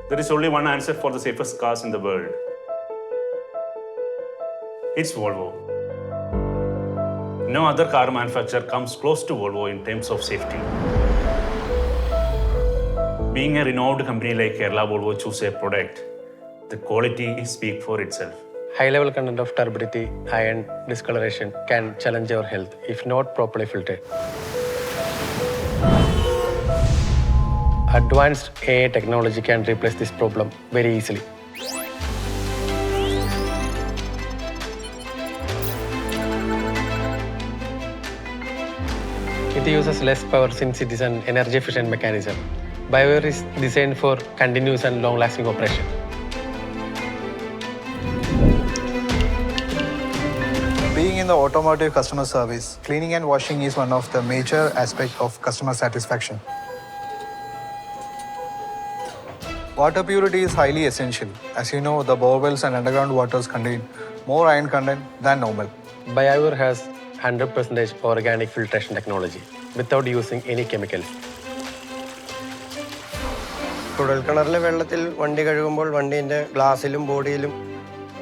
There is only one answer for the safest cars in the world. It's Volvo. No other car manufacturer comes close to Volvo in terms of safety. Being a renowned company like Kerala Volvo choose a product, the quality speaks for itself. High-level content of turbidity, iron, discoloration can challenge your health if not properly filtered. Advanced AI technology can replace this problem very easily. It uses less power since it is an energy-efficient mechanism. BioAir is designed for continuous and long-lasting operation. Being in the automotive customer service, cleaning and washing is one of the major aspects of customer satisfaction. Water purity is highly essential. As you know, the borewells and underground waters contain more iron content than normal. BioAir has 100% organic filtration technology without using any chemicals. കുഴൽക്കിണറിലെ വെള്ളത്തിൽ വണ്ടി കഴുകുമ്പോൾ വണ്ടീൻ്റെ ഗ്ലാസ്സിലും ബോഡിയിലും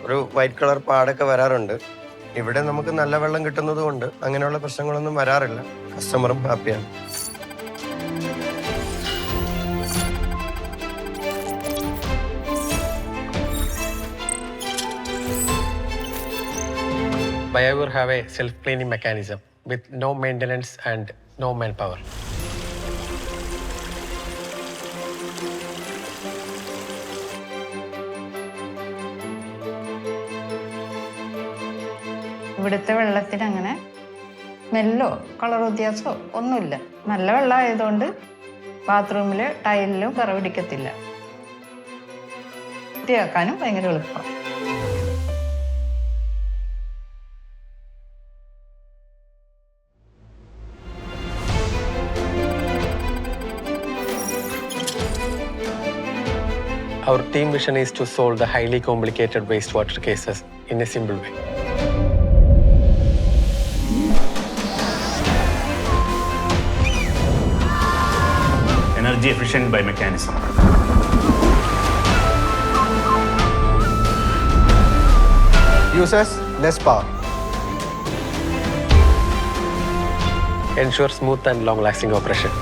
ഒരു white colour പാടൊക്കെ വരാറുണ്ട്. ഇവിടെ നമുക്ക് നല്ല വെള്ളം കിട്ടുന്നതുകൊണ്ട് അങ്ങനെയുള്ള പ്രശ്നങ്ങളൊന്നും വരാറില്ല. കസ്റ്റമറും ഹാപ്പിയാണ്. BioAir have a self-cleaning mechanism with no maintenance and no manpower. ഇവിടുത്തെ വെള്ളത്തിന് അങ്ങനെ സ്മെല്ലോ കളർ വ്യത്യാസമോ ഒന്നുമില്ല. നല്ല വെള്ളമായതുകൊണ്ട് ബാത്റൂമിൽ ടൈലിലും കറ പിടിക്കത്തില്ല. വൃത്തിയാക്കാനും ഭയങ്കര എളുപ്പം. Our team mission is to solve the highly complicated wastewater cases in a simple way. Energy efficient by mechanism. Uses less power. Ensure smooth and long-lasting operation.